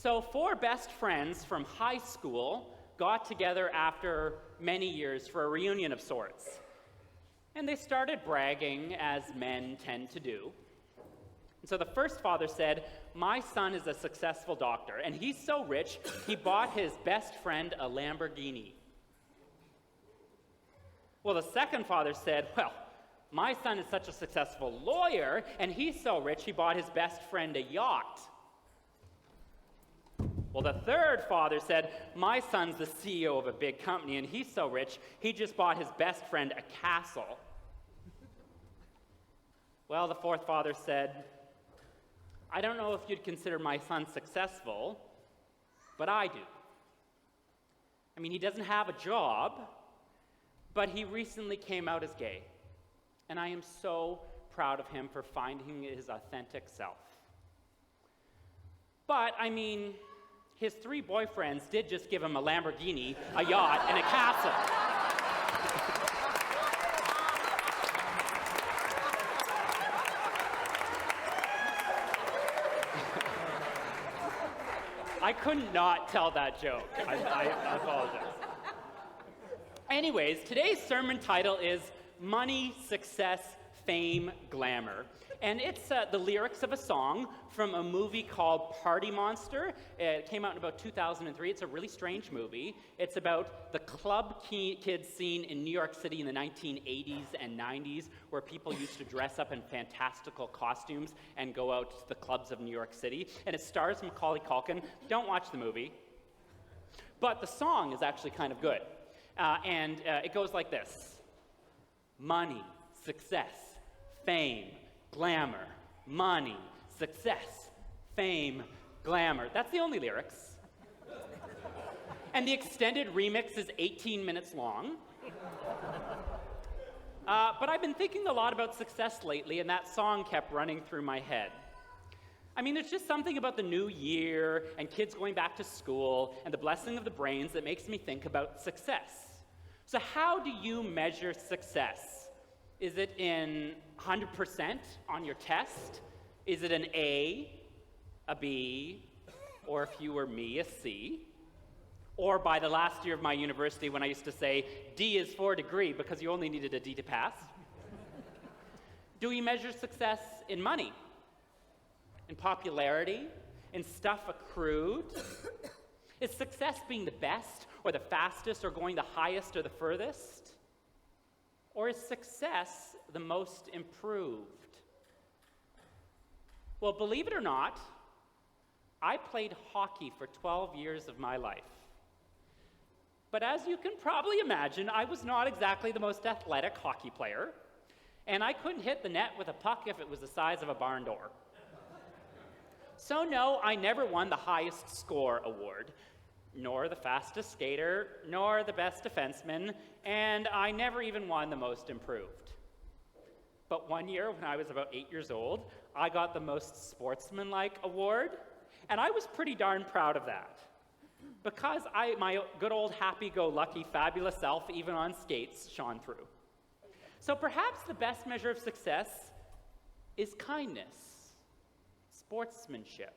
So 4 best friends from high school got together after many years for a reunion of sorts. And they started bragging, as men tend to do. And so the first father said, "My son is a successful doctor, and he's so rich, he bought his best friend a Lamborghini." Well, the second father said, "Well, my son is such a successful lawyer, and he's so rich, he bought his best friend a yacht." Well, the third father said, "My son's the CEO of a big company, and he's so rich, he just bought his best friend a castle." Well, the fourth father said, "I don't know if you'd consider my son successful, but I do. I mean, he doesn't have a job, but he recently came out as gay, and I am so proud of him for finding his authentic self. But, I mean, his 3 boyfriends did just give him a Lamborghini, a yacht, and a castle." I couldn't not tell that joke. I apologize. Anyways, today's sermon title is Money, Success, Fame, Glamour. And it's the lyrics of a song from a movie called Party Monster. It came out in about 2003. It's a really strange movie. It's about the club kids scene in New York City in the 1980s and 90s, where people used to dress up in fantastical costumes and go out to the clubs of New York City. And it stars Macaulay Culkin. Don't watch the movie. But the song is actually kind of good. And it goes like this. Money, success, fame, glamour. Money, success, fame, glamour. That's the only lyrics. And the extended remix is 18 minutes long. But I've been thinking a lot about success lately, and that song kept running through my head. I mean, there's just something about the new year and kids going back to school and the blessing of the brains that makes me think about success. So how do you measure success? Is it in 100% on your test? Is it an A, a B, or if you were me, a C? Or by the last year of my university when I used to say, D is for degree because you only needed a D to pass? Do we measure success in money? In popularity? In stuff accrued? Is success being the best or the fastest or going the highest or the furthest? Or is success the most improved? Well, believe it or not, I played hockey for 12 years of my life. But as you can probably imagine, I was not exactly the most athletic hockey player, and I couldn't hit the net with a puck if it was the size of a barn door. So no, I never won the highest score award, nor the fastest skater, nor the best defenseman, and I never even won the most improved. But one year, when I was about 8 years old, I got the most sportsmanlike award, and I was pretty darn proud of that. Because my good old happy-go-lucky, fabulous self, even on skates, shone through. So perhaps the best measure of success is kindness, sportsmanship.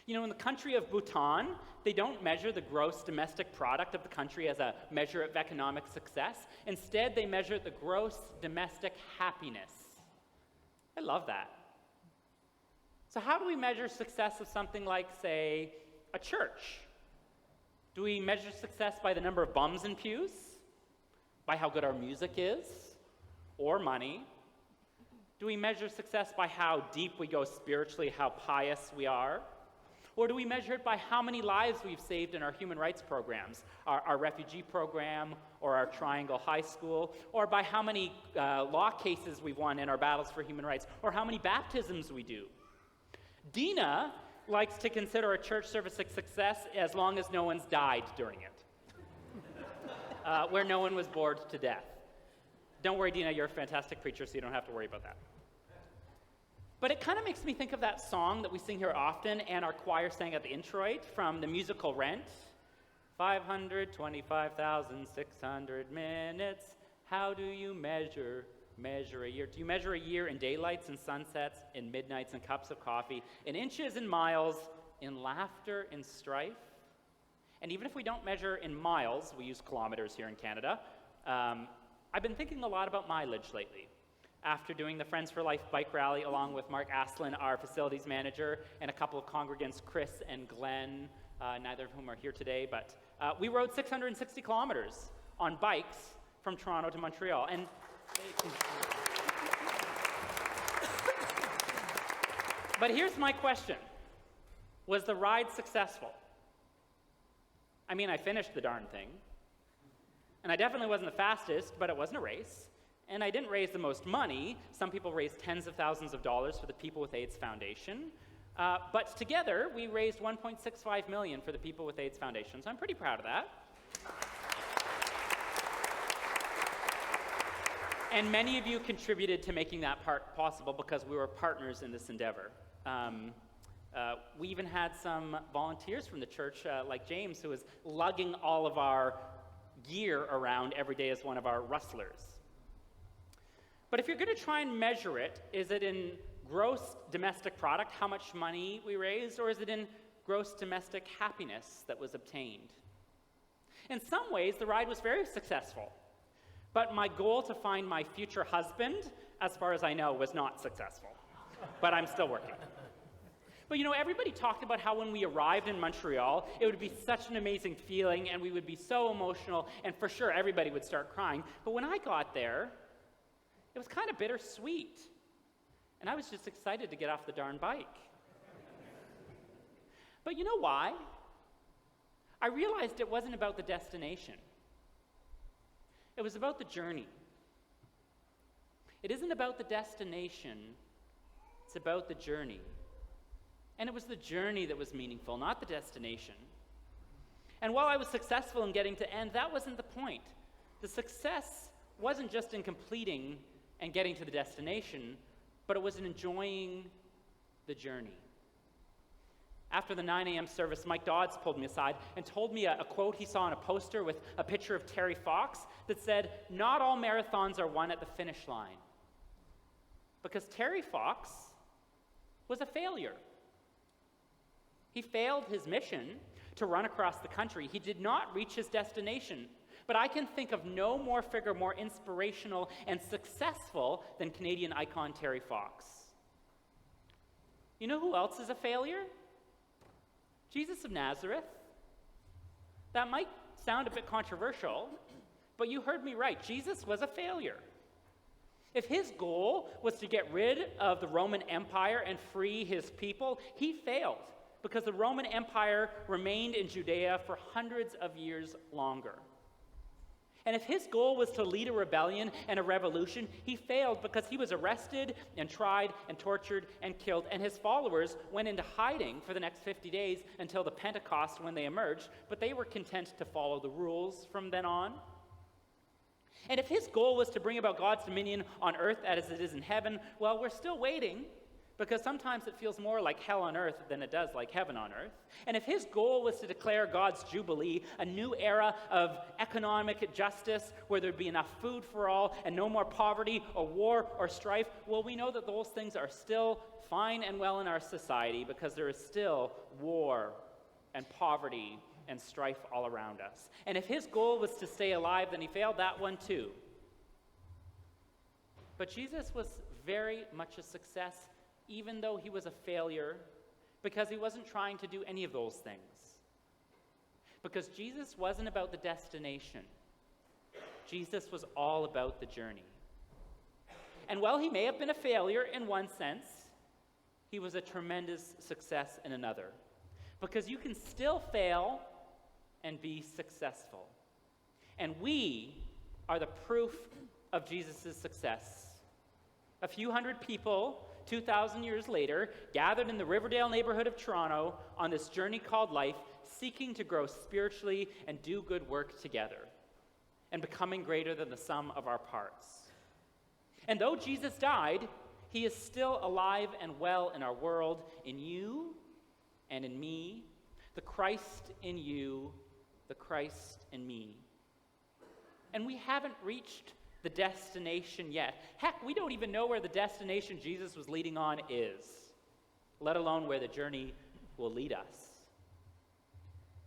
You know, in the country of Bhutan, they don't measure the gross domestic product of the country as a measure of economic success. Instead, they measure the gross domestic happiness. I love that. So how do we measure success of something like, say, a church? Do we measure success by the number of bums in pews? By how good our music is? Or money? Do we measure success by how deep we go spiritually, how pious we are? Or do we measure it by how many lives we've saved in our human rights programs, our refugee program, or our Triangle High School, or by how many law cases we've won in our battles for human rights, or how many baptisms we do? Dina likes to consider a church service a success as long as no one's died during it, where no one was bored to death. Don't worry, Dina, you're a fantastic preacher, so you don't have to worry about that. But it kind of makes me think of that song that we sing here often and our choir sang at the introit from the musical Rent. 525,600 minutes. How do you measure a year? Do you measure a year in daylights and sunsets, in midnights and cups of coffee, in inches and miles, in laughter, in strife. And even if we don't measure in miles, we use kilometers here in Canada, I've been thinking a lot about mileage lately. After doing the Friends for Life bike rally along with Mark Aslan, our facilities manager, and a couple of congregants, Chris and Glenn, neither of whom are here today, but we rode 660 kilometers on bikes from Toronto to Montreal. And but here's my question. Was the ride successful? I mean, I finished the darn thing. And I definitely wasn't the fastest, but it wasn't a race. And I didn't raise the most money. Some people raised tens of thousands of dollars for the People with AIDS Foundation. But together, we raised $1.65 million for the People with AIDS Foundation. So I'm pretty proud of that. And many of you contributed to making that part possible because we were partners in this endeavor. We even had some volunteers from the church, like James, who was lugging all of our gear around every day as one of our rustlers. But if you're going to try and measure it, is it in gross domestic product, how much money we raised, or is it in gross domestic happiness that was obtained? In some ways, the ride was very successful. But my goal to find my future husband, as far as I know, was not successful. But I'm still working. But you know, everybody talked about how when we arrived in Montreal, it would be such an amazing feeling, and we would be so emotional, and for sure everybody would start crying. But when I got there, it was kind of bittersweet. And I was just excited to get off the darn bike. But you know why? I realized it wasn't about the destination. It was about the journey. It isn't about the destination, it's about the journey. And it was the journey that was meaningful, not the destination. And while I was successful in getting to end, that wasn't the point. The success wasn't just in completing and getting to the destination, but it was in enjoying the journey. After the 9 a.m. service, Mike Dodds pulled me aside and told me a quote he saw on a poster with a picture of Terry Fox that said, "Not all marathons are won at the finish line." Because Terry Fox was a failure. He failed his mission to run across the country. He did not reach his destination. But I can think of no more figure more inspirational and successful than Canadian icon Terry Fox. You know who else is a failure? Jesus of Nazareth. That might sound a bit controversial, but you heard me right. Jesus was a failure. If his goal was to get rid of the Roman Empire and free his people, he failed because the Roman Empire remained in Judea for hundreds of years longer. And if his goal was to lead a rebellion and a revolution, he failed because he was arrested and tried and tortured and killed, and his followers went into hiding for the next 50 days until the Pentecost when they emerged, but they were content to follow the rules from then on. And if his goal was to bring about God's dominion on earth as it is in heaven, well, we're still waiting, because sometimes it feels more like hell on earth than it does like heaven on earth. And if his goal was to declare God's Jubilee, a new era of economic justice where there'd be enough food for all and no more poverty or war or strife, well, we know that those things are still fine and well in our society because there is still war and poverty and strife all around us. And if his goal was to stay alive, then he failed that one too. But Jesus was very much a success, even though he was a failure, because he wasn't trying to do any of those things. Because Jesus wasn't about the destination. Jesus was all about the journey. And while he may have been a failure in one sense, he was a tremendous success in another. Because you can still fail and be successful. And we are the proof of Jesus' success. A few hundred people 2,000 years later, gathered in the Riverdale neighborhood of Toronto on this journey called life, seeking to grow spiritually and do good work together, and becoming greater than the sum of our parts. And though Jesus died, he is still alive and well in our world, in you and in me, the Christ in you, the Christ in me. And we haven't reached the destination yet. Heck, we don't even know where the destination Jesus was leading on is, let alone where the journey will lead us.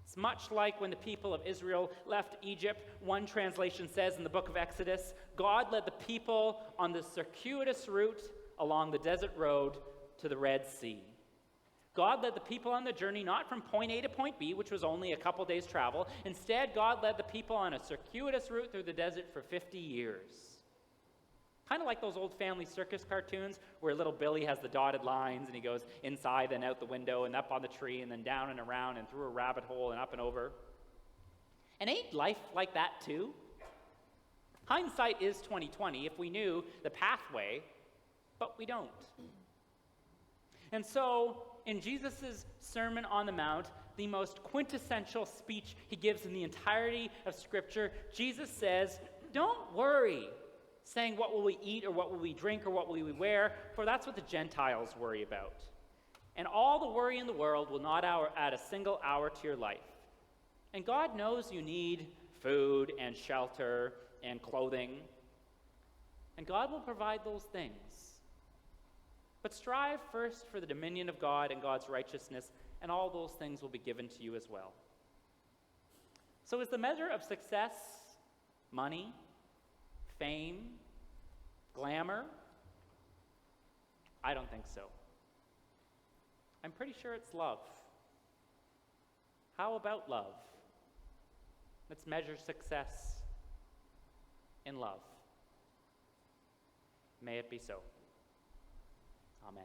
It's much like when the people of Israel left Egypt. One translation says in the book of Exodus, God led the people on the circuitous route along the desert road to the Red Sea. God led the people on the journey not from point A to point B, which was only a couple days' travel. Instead, God led the people on a circuitous route through the desert for 50 years. Kind of like those old family circus cartoons where little Billy has the dotted lines and he goes inside and out the window and up on the tree and then down and around and through a rabbit hole and up and over. And ain't life like that too? Hindsight is 20/20 if we knew the pathway, but we don't. And so, in Jesus' Sermon on the Mount, the most quintessential speech he gives in the entirety of Scripture, Jesus says, don't worry, saying what will we eat or what will we drink or what will we wear, for that's what the Gentiles worry about. And all the worry in the world will not add a single hour to your life. And God knows you need food and shelter and clothing, and God will provide those things. But strive first for the dominion of God and God's righteousness, and all those things will be given to you as well. So is the measure of success money, fame, glamour? I don't think so. I'm pretty sure it's love. How about love? Let's measure success in love. May it be so. Amen.